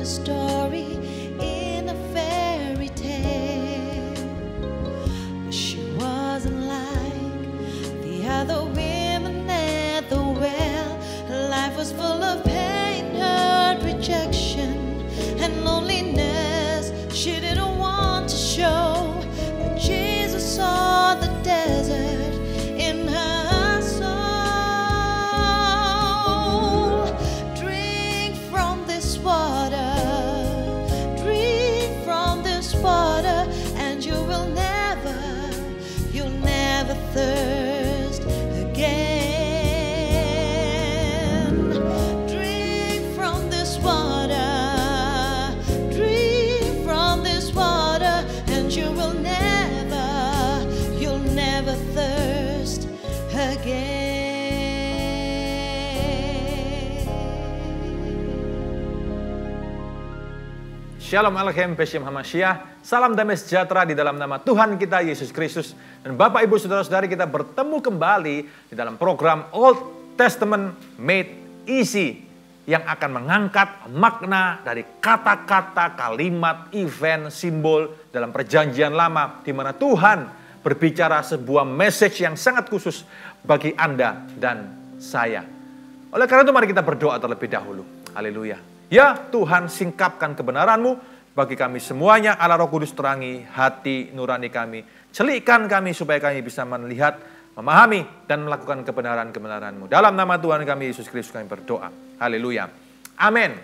Story in a fairy tale. She wasn't like the other women at the well. Her life was full of pain, hurt, rejection, and loneliness she didn't want to show. But Jesus saw the desert in her soul. Drink from this water, water, and you'll never thirst again. Drink from this water, and you'll never thirst again. Shalom Aleichem Beshem Hamashiach. Salam damai sejahtera di dalam nama Tuhan kita Yesus Kristus. Dan Bapak Ibu Saudara-saudari, kita bertemu kembali di dalam program Old Testament Made Easy yang akan mengangkat makna dari kata-kata, kalimat, event, simbol dalam perjanjian lama, di mana Tuhan berbicara sebuah message yang sangat khusus bagi Anda dan saya. Oleh karena itu mari kita berdoa terlebih dahulu. Haleluya. Ya Tuhan, singkapkan kebenaran-Mu bagi kami semuanya. Allah Roh Kudus, terangi hati nurani kami. Celikkan kami supaya kami bisa melihat, memahami, dan melakukan kebenaran-kebenaran-Mu. Dalam nama Tuhan kami Yesus Kristus kami berdoa. Haleluya. Amin.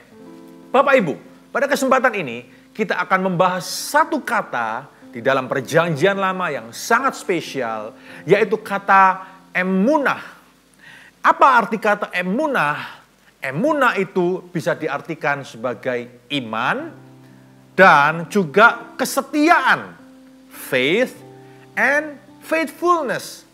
Bapak Ibu, pada kesempatan ini kita akan membahas satu kata di dalam perjanjian lama yang sangat spesial, yaitu kata emunah. Apa arti kata emunah? Emunah itu bisa diartikan sebagai iman dan juga kesetiaan. Faith and faithfulness.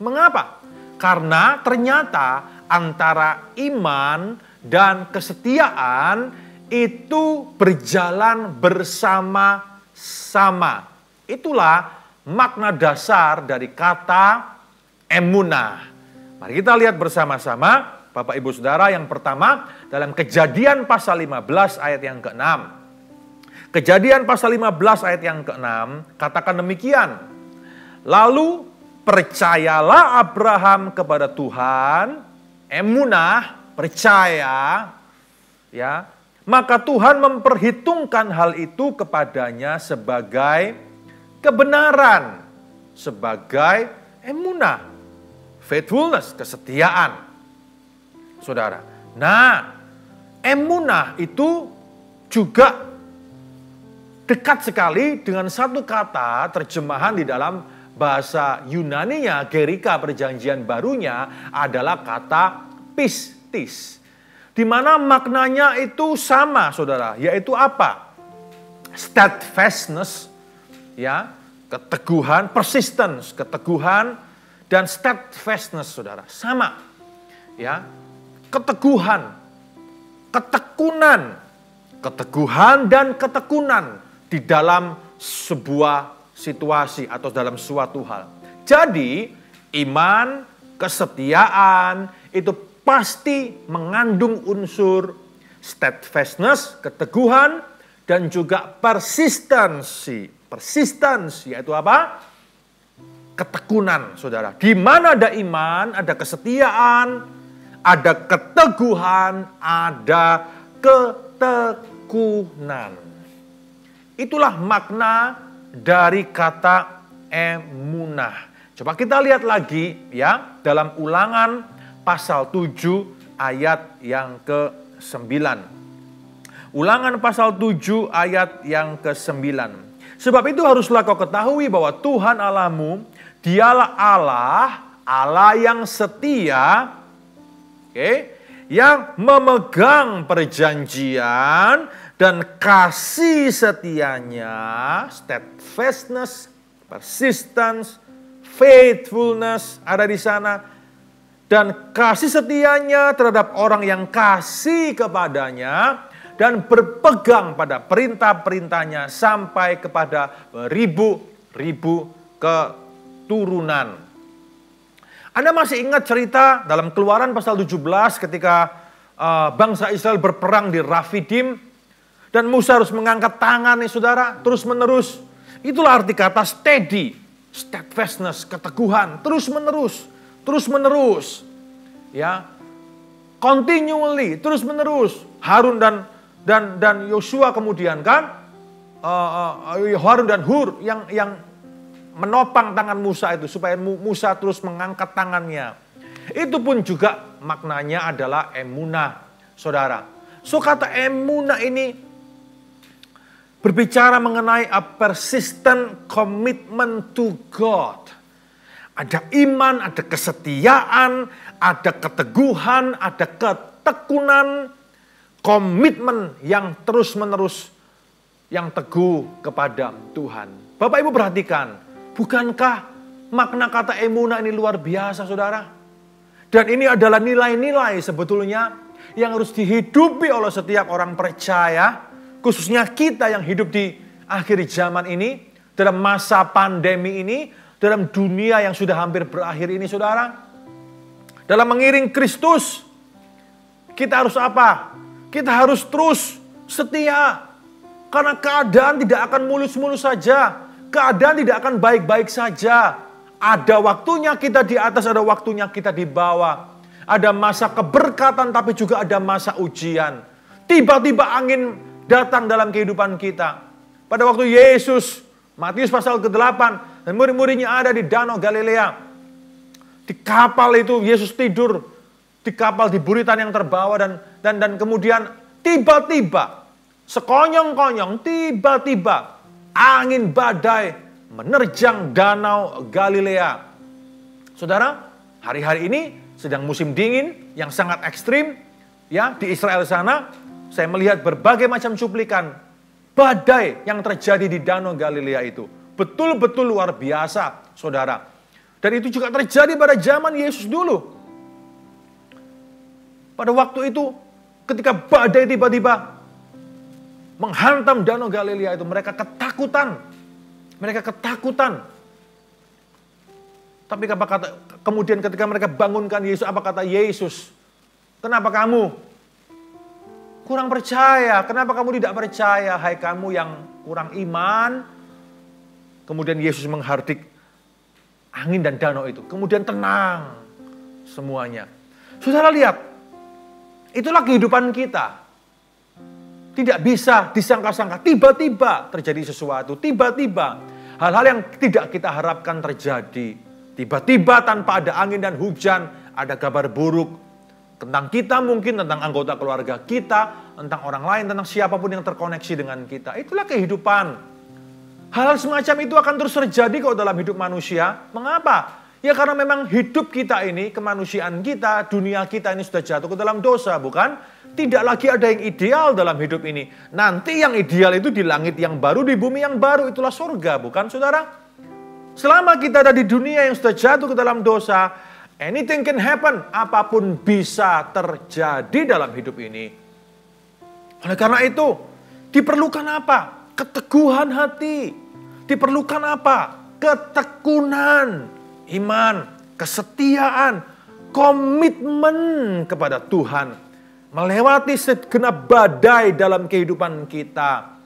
Mengapa? Karena ternyata antara iman dan kesetiaan itu berjalan bersama-sama. Itulah makna dasar dari kata emunah. Mari kita lihat bersama-sama. Bapak Ibu Saudara, yang pertama dalam Kejadian pasal 15 ayat yang ke-6. Kejadian pasal 15 ayat yang ke-6 katakan demikian. Lalu percayalah Abraham kepada Tuhan, emunah, percaya, ya. Maka Tuhan memperhitungkan hal itu kepadanya sebagai kebenaran, sebagai emunah, faithfulness, kesetiaan. Saudara, nah emunah itu juga dekat sekali dengan satu kata terjemahan di dalam bahasa Yunaninya, Gerika perjanjian barunya adalah kata pistis. Di mana maknanya itu sama, saudara, yaitu apa? Steadfastness, ya, keteguhan, persistence, keteguhan dan steadfastness, saudara, sama, ya. Keteguhan, keteguhan dan ketekunan di dalam sebuah situasi atau dalam suatu hal. Jadi iman, kesetiaan itu pasti mengandung unsur steadfastness, keteguhan, dan juga persistency. Persistency yaitu apa? Ketekunan, saudara. Di mana ada iman, ada kesetiaan, ada keteguhan, ada ketekunan. Itulah makna dari kata emunah. Coba kita lihat lagi ya dalam Ulangan pasal 7 ayat yang ke-9. Ulangan pasal 7 ayat yang ke-9. Sebab itu haruslah kau ketahui bahwa Tuhan Allahmu, dialah Allah yang setia, yang memegang perjanjian dan kasih setianya, steadfastness, persistence, faithfulness ada di sana, dan kasih setianya terhadap orang yang kasih kepadanya dan berpegang pada perintah-perintahnya sampai kepada ribu-ribu keturunan. Anda masih ingat cerita dalam Keluaran pasal 17 ketika bangsa Israel berperang di Rafidim dan Musa harus mengangkat tangan nih saudara, terus menerus. Itulah arti kata steady, steadfastness, keteguhan, terus menerus, ya, continually, terus menerus. Harun dan Yosua kemudian kan, Harun dan Hur yang menopang tangan Musa itu supaya Musa terus mengangkat tangannya. Itu pun juga maknanya adalah emunah, saudara. So kata emunah ini berbicara mengenai a persistent commitment to God. Ada iman, ada kesetiaan, ada keteguhan, ada ketekunan, komitmen yang terus-menerus, yang teguh kepada Tuhan. Bapak Ibu perhatikan, bukankah makna kata emunah ini luar biasa saudara? Dan ini adalah nilai-nilai sebetulnya yang harus dihidupi oleh setiap orang percaya. Khususnya kita yang hidup di akhir zaman ini, dalam masa pandemi ini, dalam dunia yang sudah hampir berakhir ini saudara. Dalam mengiring Kristus, kita harus apa? Kita harus terus setia. Karena keadaan tidak akan mulus-mulus saja. Keadaan tidak akan baik-baik saja. Ada waktunya kita di atas, ada waktunya kita di bawah. Ada masa keberkatan tapi juga ada masa ujian. Tiba-tiba angin datang dalam kehidupan kita. Pada waktu Yesus, Matius pasal ke-8, dan murid-muridnya ada di Danau Galilea. Di kapal itu Yesus tidur, di kapal di buritan yang terbawa dan kemudian tiba-tiba, sekonyong-konyong, tiba-tiba angin badai menerjang Danau Galilea. Saudara, hari-hari ini sedang musim dingin yang sangat ekstrim ya di Israel sana. Saya melihat berbagai macam cuplikan badai yang terjadi di Danau Galilea itu. Betul-betul luar biasa, saudara. Dan itu juga terjadi pada zaman Yesus dulu. Pada waktu itu, ketika badai tiba-tiba menghantam Danau Galilea itu, mereka ketakutan. Tapi kemudian ketika mereka bangunkan Yesus, apa kata Yesus? Kenapa kamu kurang percaya? Kenapa kamu tidak percaya? Hai kamu yang kurang iman. Kemudian Yesus menghardik angin dan danau itu. Kemudian tenang semuanya. Saudara lihat, itulah kehidupan kita. Tidak bisa disangka-sangka. Tiba-tiba terjadi sesuatu. Tiba-tiba hal-hal yang tidak kita harapkan terjadi. Tiba-tiba tanpa ada angin dan hujan, ada kabar buruk. Tentang kita mungkin, tentang anggota keluarga kita, tentang orang lain, tentang siapapun yang terkoneksi dengan kita. Itulah kehidupan. Hal-hal semacam itu akan terus terjadi kok dalam hidup manusia. Mengapa? Ya karena memang hidup kita ini, kemanusiaan kita, dunia kita ini sudah jatuh ke dalam dosa, bukan? Tidak lagi ada yang ideal dalam hidup ini. Nanti yang ideal itu di langit yang baru, di bumi yang baru, itulah surga, bukan saudara? Selama kita ada di dunia yang sudah jatuh ke dalam dosa, anything can happen, apapun bisa terjadi dalam hidup ini. Oleh karena itu, diperlukan apa? Keteguhan hati. Diperlukan apa? Ketekunan, iman, kesetiaan, komitmen kepada Tuhan. Melewati segenap badai dalam kehidupan kita.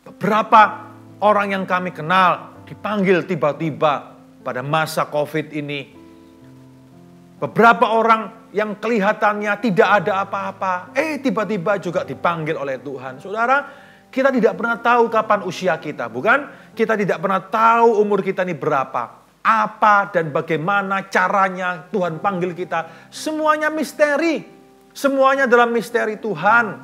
Beberapa orang yang kami kenal dipanggil tiba-tiba pada masa COVID ini. Beberapa orang yang kelihatannya tidak ada apa-apa, tiba-tiba juga dipanggil oleh Tuhan. Saudara, kita tidak pernah tahu kapan usia kita, bukan? Kita tidak pernah tahu umur kita ini berapa. Apa dan bagaimana caranya Tuhan panggil kita. Semuanya misteri. Semuanya dalam misteri Tuhan.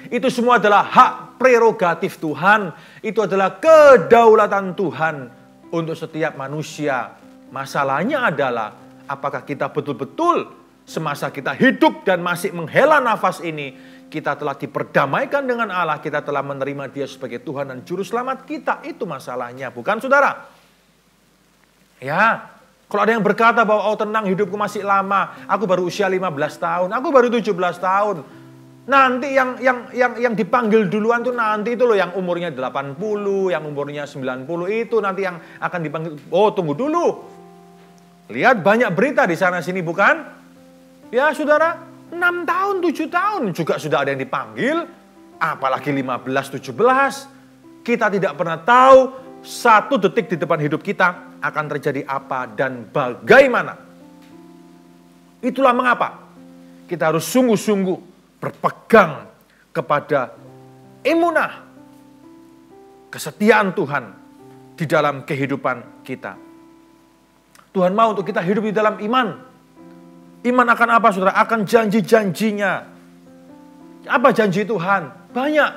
Itu semua adalah hak prerogatif Tuhan. Itu adalah kedaulatan Tuhan untuk setiap manusia. Masalahnya adalah apakah kita betul-betul semasa kita hidup dan masih menghela nafas ini, kita telah diperdamaikan dengan Allah, kita telah menerima Dia sebagai Tuhan dan Juru Selamat kita. Itu masalahnya, bukan saudara? Ya, Kalau ada yang berkata bahwa oh tenang hidupku masih lama, aku baru usia 15 tahun, aku baru 17 tahun. Nanti yang dipanggil duluan tuh nanti itu loh yang umurnya 80, yang umurnya 90 itu nanti yang akan dipanggil. Oh tunggu dulu. Lihat banyak berita di sana sini bukan? Ya saudara, 6 tahun, 7 tahun juga sudah ada yang dipanggil. Apalagi 15, 17. Kita tidak pernah tahu 1 detik di depan hidup kita akan terjadi apa dan bagaimana. Itulah mengapa kita harus sungguh-sungguh berpegang kepada emunah, kesetiaan Tuhan di dalam kehidupan kita. Tuhan mau untuk kita hidup di dalam iman. Iman akan apa saudara? Akan janji-janjinya. Apa janji Tuhan? Banyak.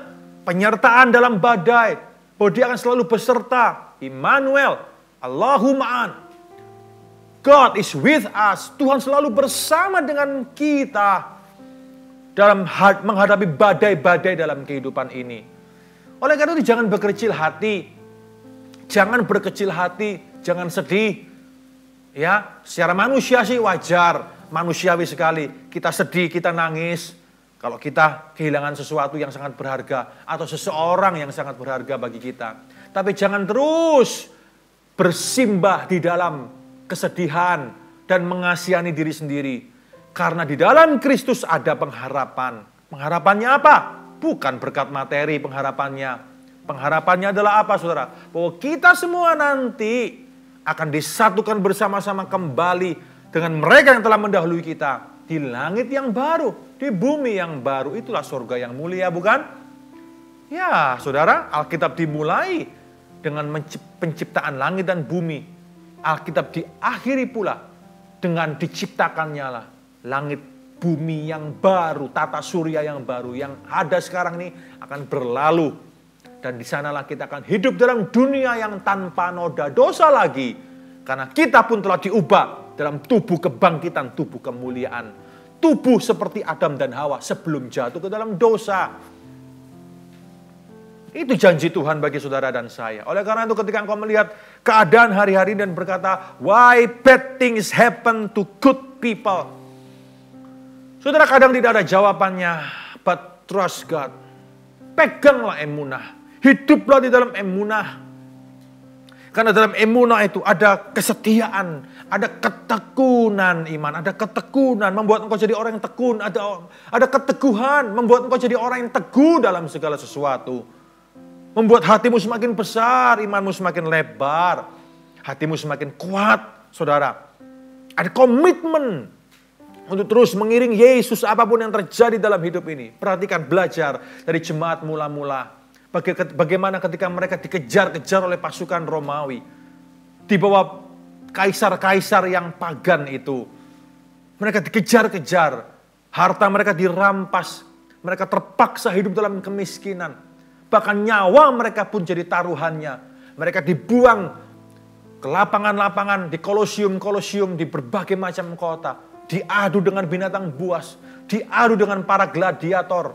Penyertaan dalam badai. Bahwa dia akan selalu beserta. Immanuel. Allahu ma'an. God is with us. Tuhan selalu bersama dengan kita. Dalam menghadapi badai-badai dalam kehidupan ini. Oleh karena itu jangan berkecil hati. Jangan berkecil hati. Jangan sedih. Ya, secara manusia sih wajar, manusiawi sekali. Kita sedih, kita nangis. Kalau kita kehilangan sesuatu yang sangat berharga atau seseorang yang sangat berharga bagi kita. Tapi jangan terus bersimbah di dalam kesedihan dan mengasihani diri sendiri. Karena di dalam Kristus ada pengharapan. Pengharapannya apa? Bukan berkat materi pengharapannya. Pengharapannya adalah apa saudara? Bahwa kita semua nanti akan disatukan bersama-sama kembali dengan mereka yang telah mendahului kita. Di langit yang baru, di bumi yang baru. Itulah surga yang mulia bukan? Ya saudara, Alkitab dimulai dengan penciptaan langit dan bumi. Alkitab diakhiri pula dengan diciptakannya lah langit bumi yang baru, tata surya yang baru. Yang ada sekarang ini akan berlalu. Dan di sanalah kita akan hidup dalam dunia yang tanpa noda dosa lagi. Karena kita pun telah diubah dalam tubuh kebangkitan, tubuh kemuliaan. Tubuh seperti Adam dan Hawa sebelum jatuh ke dalam dosa. Itu janji Tuhan bagi saudara dan saya. Oleh karena itu ketika engkau melihat keadaan hari-hari dan berkata, why bad things happen to good people? Saudara kadang tidak ada jawabannya, but trust God. Peganglah emunah. Hiduplah di dalam emunah. Karena dalam emunah itu ada kesetiaan, ada ketekunan iman, ada ketekunan membuat engkau jadi orang yang tekun, ada keteguhan membuat engkau jadi orang yang teguh dalam segala sesuatu. Membuat hatimu semakin besar, imanmu semakin lebar, hatimu semakin kuat, saudara. Ada komitmen untuk terus mengiring Yesus apapun yang terjadi dalam hidup ini. Perhatikan, belajar dari jemaat mula-mula. Bagaimana ketika mereka dikejar-kejar oleh pasukan Romawi. Di bawah kaisar-kaisar yang pagan itu. Mereka dikejar-kejar. Harta mereka dirampas. Mereka terpaksa hidup dalam kemiskinan. Bahkan nyawa mereka pun jadi taruhannya. Mereka dibuang ke lapangan-lapangan, di kolosium-kolosium, di berbagai macam kota. Diadu dengan binatang buas. Diadu dengan para gladiator.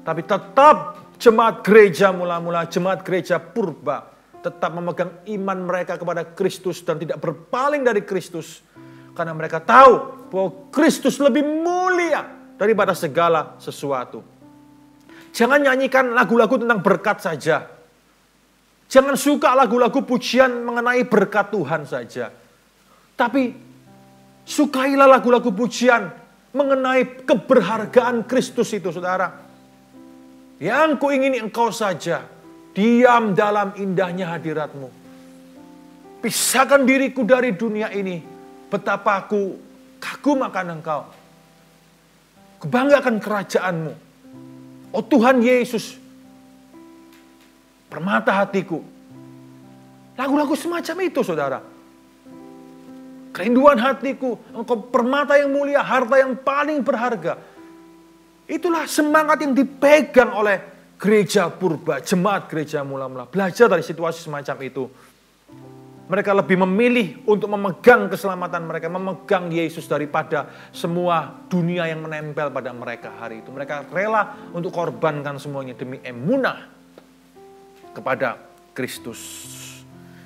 Tapi tetap jemaat gereja mula-mula, jemaat gereja purba tetap memegang iman mereka kepada Kristus dan tidak berpaling dari Kristus. Karena mereka tahu bahwa Kristus lebih mulia daripada segala sesuatu. Jangan nyanyikan lagu-lagu tentang berkat saja. Jangan suka lagu-lagu pujian mengenai berkat Tuhan saja. Tapi sukailah lagu-lagu pujian mengenai keberhargaan Kristus itu, saudara. Yang kuingini engkau saja, diam dalam indahnya hadiratmu. Pisahkan diriku dari dunia ini, betapa aku kagum akan engkau. Kubanggakan kerajaanmu. Oh Tuhan Yesus, permata hatiku. Lagu-lagu semacam itu, saudara. Kerinduan hatiku, engkau permata yang mulia, harta yang paling berharga. Itulah semangat yang dipegang oleh gereja purba, jemaat gereja mula-mula. Belajar dari situasi semacam itu. Mereka lebih memilih untuk memegang keselamatan mereka, memegang Yesus daripada semua dunia yang menempel pada mereka hari itu. Mereka rela untuk korbankan semuanya demi emunah kepada Kristus.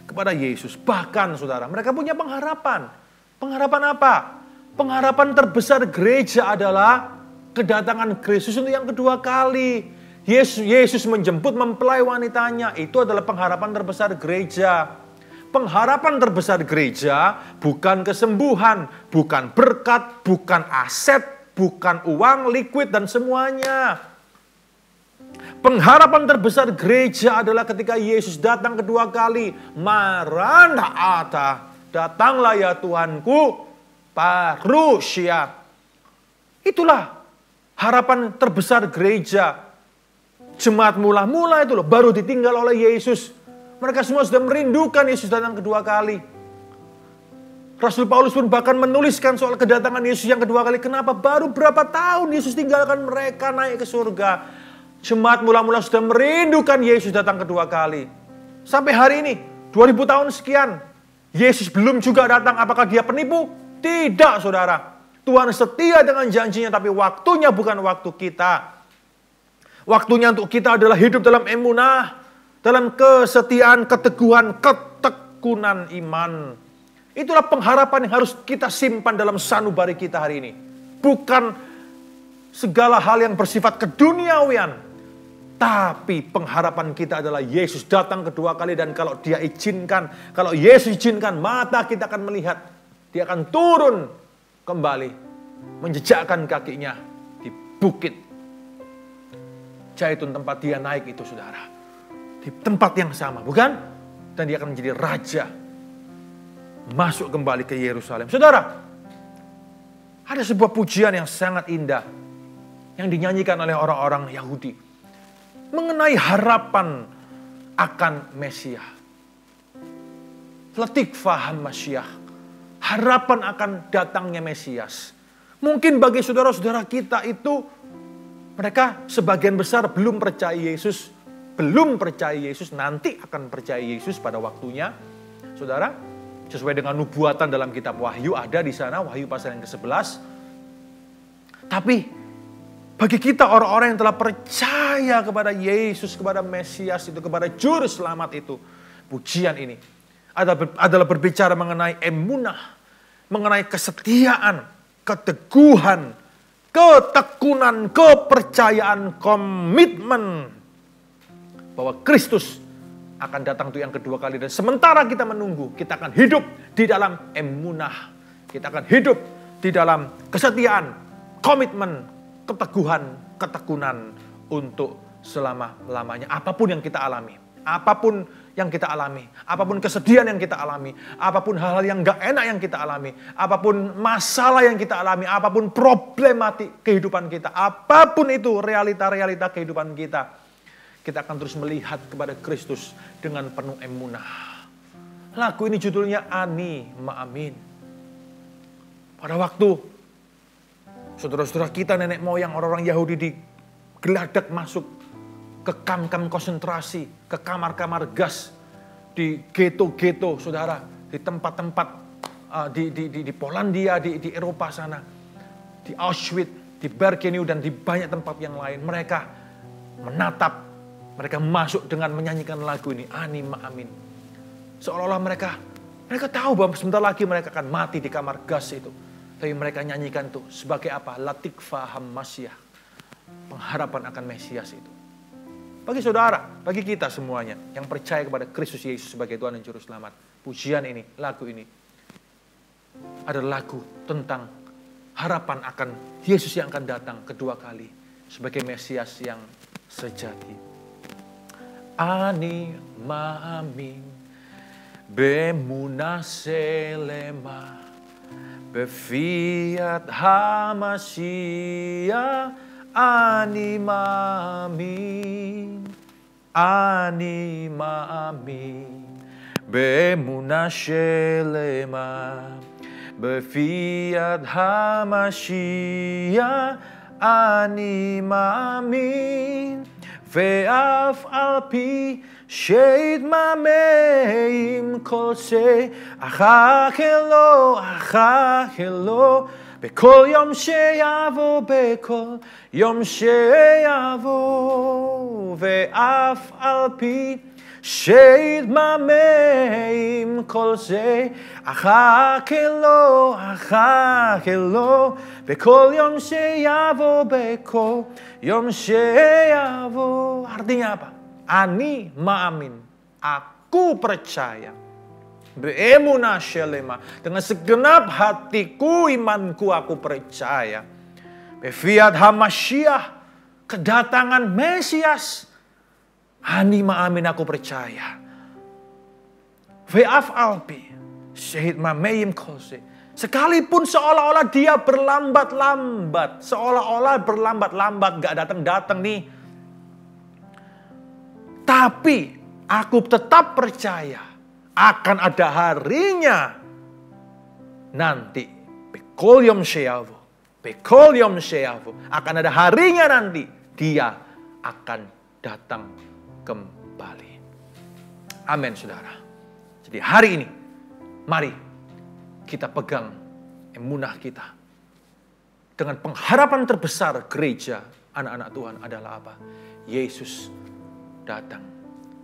kepada Yesus. Bahkan saudara, mereka punya pengharapan. Pengharapan apa? Pengharapan terbesar gereja adalah kedatangan Kristus untuk yang kedua kali. Yesus menjemput mempelai wanitanya. Itu adalah pengharapan terbesar gereja. Pengharapan terbesar gereja bukan kesembuhan, bukan berkat, bukan aset, bukan uang, liquid, dan semuanya. Pengharapan terbesar gereja adalah ketika Yesus datang kedua kali. Maranatha, datanglah ya Tuhanku, parousia. Itulah harapan terbesar gereja. Jemaat mula-mula itu loh, baru ditinggal oleh Yesus. Mereka semua sudah merindukan Yesus datang kedua kali. Rasul Paulus pun bahkan menuliskan soal kedatangan Yesus yang kedua kali. Kenapa? Baru berapa tahun Yesus tinggalkan mereka naik ke surga. Jemaat mula-mula sudah merindukan Yesus datang kedua kali. Sampai hari ini, 2000 tahun sekian, Yesus belum juga datang. Apakah dia penipu? Tidak, saudara. Tuhan setia dengan janjinya, tapi waktunya bukan waktu kita. Waktunya untuk kita adalah hidup dalam emunah, dalam kesetiaan, keteguhan, ketekunan iman. Itulah pengharapan yang harus kita simpan dalam sanubari kita hari ini. Bukan segala hal yang bersifat keduniawian. Tapi pengharapan kita adalah Yesus datang kedua kali, dan kalau dia izinkan, kalau Yesus izinkan, mata kita akan melihat. Dia akan turun kembali, menjejakkan kakinya di bukit Zaitun tempat dia naik itu, saudara. Di tempat yang sama, bukan? Dan dia akan menjadi raja. Masuk kembali ke Yerusalem. Saudara, ada sebuah pujian yang sangat indah yang dinyanyikan oleh orang-orang Yahudi mengenai harapan akan Mesias. Latikvah Masiah. Harapan akan datangnya Mesias. Mungkin bagi saudara-saudara kita itu, mereka sebagian besar belum percaya Yesus. Belum percaya Yesus, nanti akan percaya Yesus pada waktunya. Saudara, sesuai dengan nubuatan dalam kitab Wahyu, ada di sana, Wahyu pasal yang ke-11. Tapi bagi kita orang-orang yang telah percaya kepada Yesus, kepada Mesias itu, kepada Juru Selamat itu, pujian ini adalah berbicara mengenai emunah, mengenai kesetiaan, keteguhan, ketekunan, kepercayaan, komitmen bahwa Kristus akan datang untuk yang kedua kali. Dan sementara kita menunggu, kita akan hidup di dalam emunah. Kita akan hidup di dalam kesetiaan, komitmen, keteguhan, ketekunan untuk selama-lamanya. Apapun yang kita alami, apapun yang kita alami, apapun kesedihan yang kita alami, apapun hal-hal yang gak enak yang kita alami, apapun masalah yang kita alami, apapun problematik kehidupan kita, apapun itu realita-realita kehidupan kita, kita akan terus melihat kepada Kristus dengan penuh emunah. Lagu ini judulnya Ani Ma'amin. Pada waktu saudara-saudara kita, nenek moyang orang-orang Yahudi digeladak masuk ke kamp-kamp konsentrasi, ke kamar-kamar gas, di ghetto-ghetto, saudara, di tempat-tempat di Polandia, di Eropa sana, di Auschwitz, di Birkenau, dan di banyak tempat yang lain. Mereka menatap, mereka masuk dengan menyanyikan lagu ini, Ani Ma'amin. Seolah-olah mereka tahu bahwa sebentar lagi mereka akan mati di kamar gas itu. Tapi mereka nyanyikan itu sebagai apa? Latikvah Masiah. Pengharapan akan Mesias itu. Bagi saudara, bagi kita semuanya yang percaya kepada Kristus Yesus sebagai Tuhan dan Juru Selamat. Pujian ini, lagu ini adalah lagu tentang harapan akan Yesus yang akan datang kedua kali sebagai Mesias yang sejati. Ani Ma'amin Bemuna Selema Befiat Hamashiach, Ani Ma'amin, Ani Ma'amin, Bemunah Shelema, Befiat Hamashiach, Ani Ma'amin, Ve'af Alpi Sheit Mameim Kol Se Achakelo Bekol Yom Sheyavo Bekol Yom Sheyavo Ve'af Alpi שית ממים כל זה, אחכה לו, בכל יום שיבוא, בכל yom sheyavu. Artinya apa? Ani ma'amin. Aku percaya. Be'emuna shelema. Dengan segenap hatiku, imanku, aku percaya. Befiat hamasyiah. Kedatangan Mesias. Ani ma'amin, aku percaya. Ve'af albi. Syahid ma'mayim kose. Sekalipun seolah-olah dia berlambat-lambat. Seolah-olah berlambat-lambat. Gak datang-datang nih. Tapi aku tetap percaya. Akan ada harinya. Nanti. Bekol yom sheyavu. Bekol yom sheyavu. Akan ada harinya nanti. Dia akan datang kembali. Amin, saudara. Jadi hari ini. Mari. Kita pegang emunah kita. Dengan pengharapan terbesar gereja anak-anak Tuhan adalah apa? Yesus datang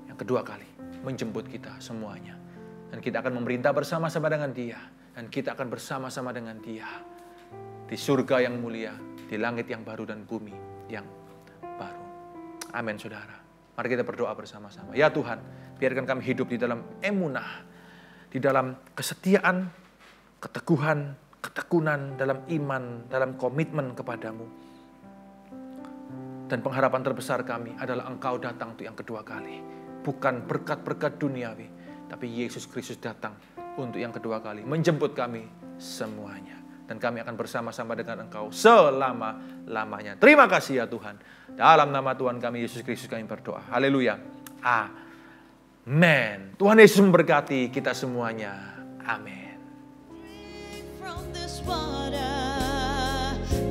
yang kedua kali menjemput kita semuanya. Dan kita akan memerintah bersama-sama dengan Dia. Dan kita akan bersama-sama dengan Dia. Di surga yang mulia, di langit yang baru dan bumi yang baru. Amin, saudara. Mari kita berdoa bersama-sama. Ya Tuhan, biarkan kami hidup di dalam emunah. Di dalam kesetiaan, keteguhan, ketekunan dalam iman, dalam komitmen kepadamu. Dan pengharapan terbesar kami adalah Engkau datang untuk yang kedua kali. Bukan berkat-berkat duniawi, tapi Yesus Kristus datang untuk yang kedua kali. Menjemput kami semuanya. Dan kami akan bersama-sama dengan Engkau selama-lamanya. Terima kasih ya Tuhan. Dalam nama Tuhan kami Yesus Kristus kami berdoa. Haleluya. Amen. Tuhan Yesus memberkati kita semuanya. Amin.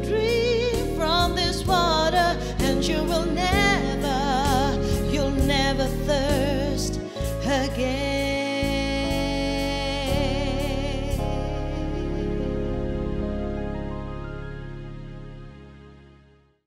Drink from this water, and you'll never thirst again.